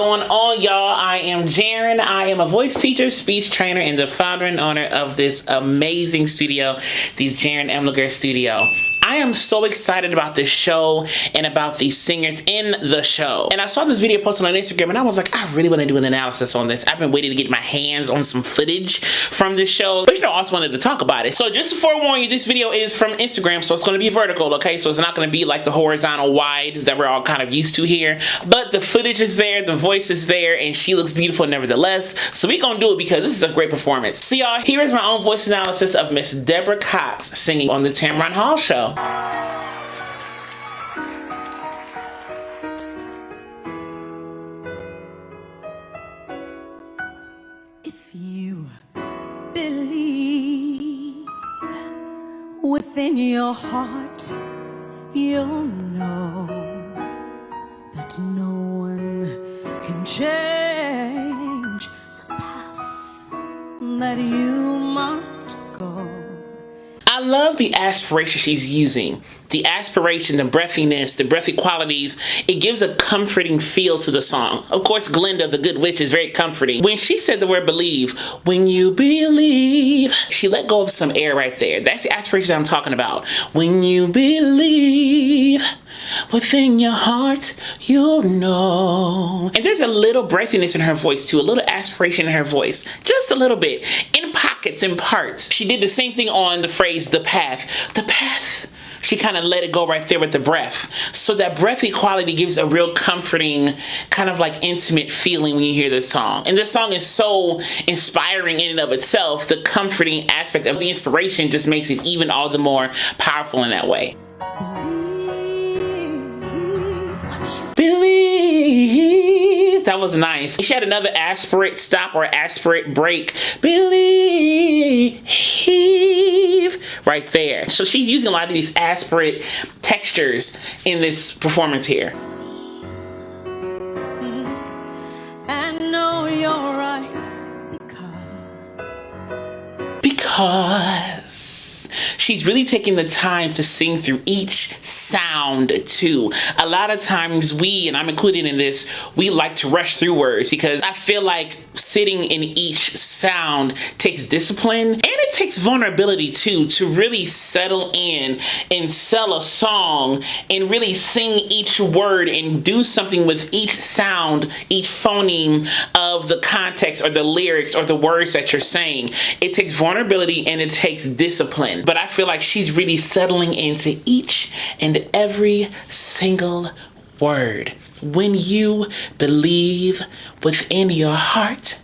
going on, y'all? I am Jaren. I am a voice teacher, speech trainer, and the founder and owner of this amazing studio, the Jaren Emliger Studio. I am so excited about this show and about these singers in the show. And I saw this video posted on Instagram and I was like, I really want to do an analysis on this. I've been waiting to get my hands on some footage from this show, but I also wanted to talk about it. So just to forewarn you, this video is from Instagram, so it's going to be vertical, okay? So it's not going to be like the horizontal wide that we're all kind of used to here, but the footage is there, the voice is there, and she looks beautiful nevertheless. So we're going to do it because this is a great performance. So y'all, here is my own voice analysis of Miss DEBORAH COX singing on the Tamron Hall Show. If you believe within your heart, you'll know that no one can change the path that you must go. I love the aspiration she's using. The aspiration, the breathiness, the breathy qualities, it gives a comforting feel to the song. Of course, Glinda, the good witch, is very comforting. When she said the word believe, when you believe, she let go of some air right there. That's the aspiration I'm talking about. When you believe within your heart, you'll know. And there's a little breathiness in her voice too, a little aspiration in her voice, just a little bit, in pockets, in parts. She did the same thing on the phrase, the path. The path. She kind of let it go right there with the breath. So that breathy quality gives a real comforting, kind of like intimate feeling when you hear this song. And this song is so inspiring in and of itself. The comforting aspect of the inspiration just makes it even all the more powerful in that way. Believe. That was nice. She had another aspirate stop or aspirate break. Believe. Right there. So she's using a lot of these aspirate textures in this performance here. I know you're right because she's really taking the time to sing through each sound too. A lot of times we, and I'm included in this, we like to rush through words because I feel like sitting in each sound takes discipline and it takes vulnerability too, to really settle in and sell a song and really sing each word and do something with each sound, each phoneme of the context or the lyrics or the words that you're saying. It takes vulnerability and it takes discipline. But I feel like she's really settling into each and every single word. When you believe within your heart,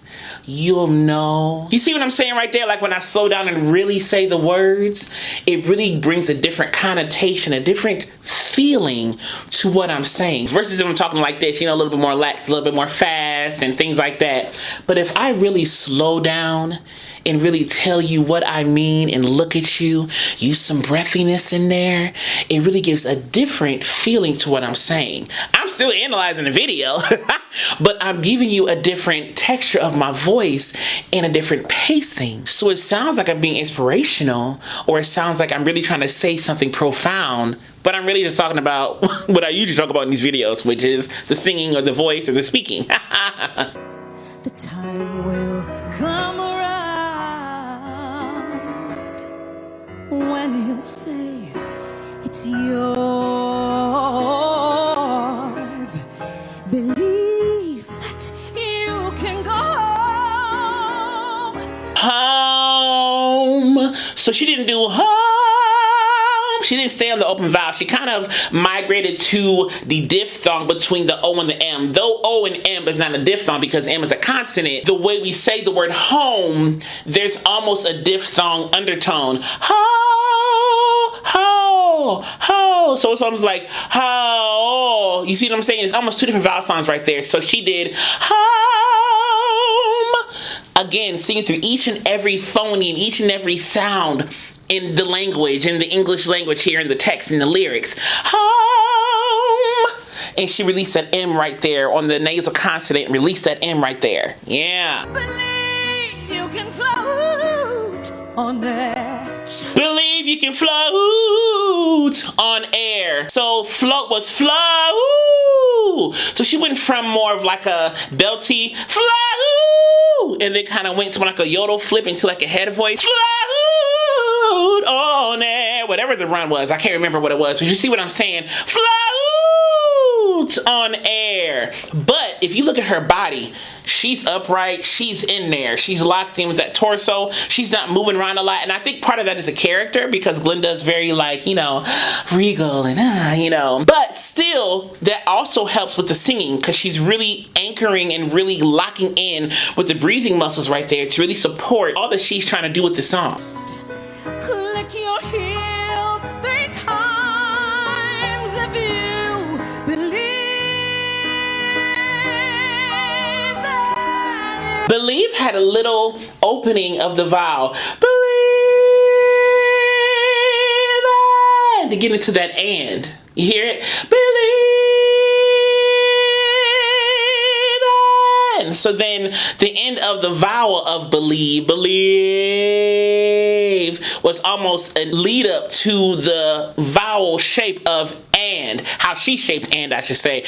you'll know. You see what I'm saying right there? Like when I slow down and really say the words, it really brings a different connotation, a different feeling to what I'm saying. Versus if I'm talking like this, you know, a little bit more lax, a little bit more fast and things like that. But if I really slow down and really tell you what I mean and look at you, use some breathiness in there, it really gives a different feeling to what I'm saying. I'm still analyzing the video, but I'm giving you a different texture of my voice and a different pacing. So it sounds like I'm being inspirational, or it sounds like I'm really trying to say something profound, but I'm really just talking about what I usually talk about in these videos, which is the singing or the voice or the speaking. The time will come around when you'll say it's yours. Believe that you can go home. So she didn't do home. She didn't stay on the open vowel. She kind of migrated to the diphthong between the O and the M. Though O and M is not a diphthong because M is a consonant, the way we say the word home, there's almost a diphthong undertone. Ho, ho, ho. So it's almost like ho. You see what I'm saying? It's almost two different vowel sounds right there. So she did home. Again, singing through each and every phoneme, each and every sound in the language, in the English language here in the text, in the lyrics. Home. And she released that M right there on the nasal consonant, released that M right there. Yeah. Believe you can float on air. Believe you can float on air. So float was float. ooh. So she went from more of like a belty, fly, ooh, and then kind of went to like a yodel flip into like a head voice, fly, ooh, on air, whatever the run was. I can't remember what it was, but you see what I'm saying? Fly, ooh, on air. But if you look at her body, she's upright, she's in there, she's locked in with that torso, she's not moving around a lot, and I think part of that is a character because Glenda's very like, you know, regal and you know, but still that also helps with the singing because she's really anchoring and really locking in with the breathing muscles right there to really support all that she's trying to do with the song. Click your heels 3 times if you believe that. Believe had a little opening of the vowel. Believe and to get into that and. You hear it? Believe and. So then the end of the vowel of believe was almost a lead up to the vowel shape of and. How she shaped and, I should say.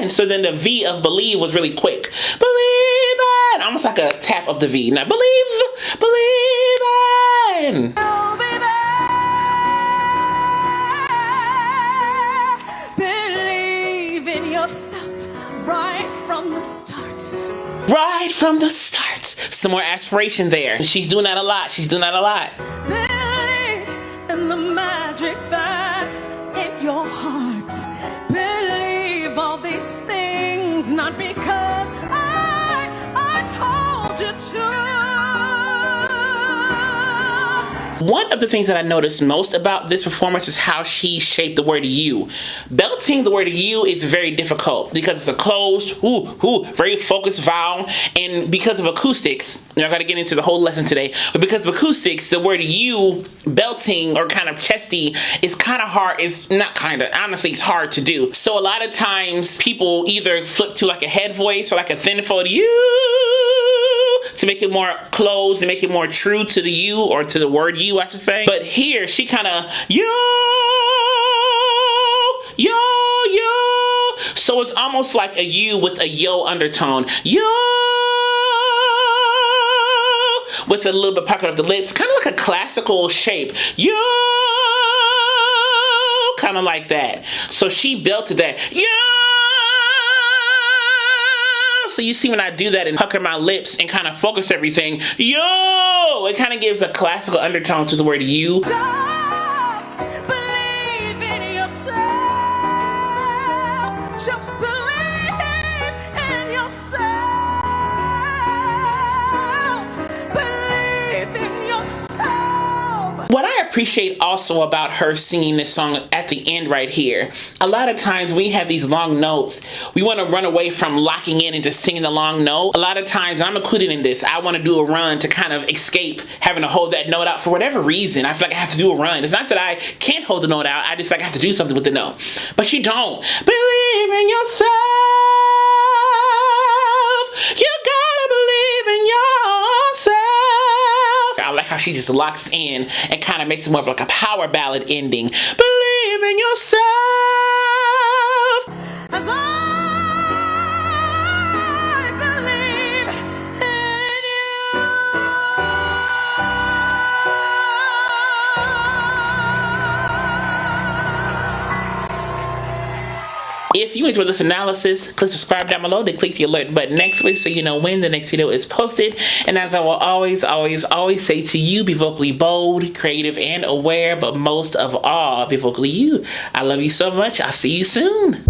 And so then the V of believe was really quick. Believe in, almost like a tap of the V. Now believe in. Oh, baby, believe in yourself right from the start. Right from the start. Some more aspiration there. She's doing that a lot. She's doing that a lot. Believe in the magic that's in your heart. Believe all these things, not because I told you to. One of the things that I noticed most about this performance is how she shaped the word you. Belting the word you is very difficult because it's a closed, very focused vowel, and because of acoustics, I gotta get into the whole lesson today, but because of acoustics, the word you, belting or kind of chesty, is kind of hard, it's not kind of, honestly it's hard to do. So a lot of times people either flip to like a head voice or like a thin fold you, to make it more closed and make it more true to the you, or to the word you, I should say. But here she kind of yo. So it's almost like a you with a yo undertone. Yo, with a little bit pocket of the lips, kind of like a classical shape. Yo, kind of like that. So she belted that. Yo. So you see when I do that and pucker my lips and kind of focus everything, yo, it kind of gives a classical undertone to the word you. Just believe in yourself. Just believe in yourself. Believe in yourself. What I appreciate also about her singing this song at the end right here, a lot of times we have these long notes, we want to run away from locking in and just singing the long note. A lot of times, and I'm included in this, I want to do a run to kind of escape having to hold that note out for whatever reason. I feel like I have to do a run. It's not that I can't hold the note out, I just like I have to do something with the note. But you don't. Believe in yourself. You gotta believe in yourself. I like how she just locks in and kind of makes it more of like a power ballad ending. Believe in yourself. As I believe in you. If you enjoyed this analysis, click subscribe down below, then click the alert button next week so you know when the next video is posted. And as I will always say to you, be vocally bold, creative, and aware, but most of all, be vocally you. I love you so much. I'll see you soon.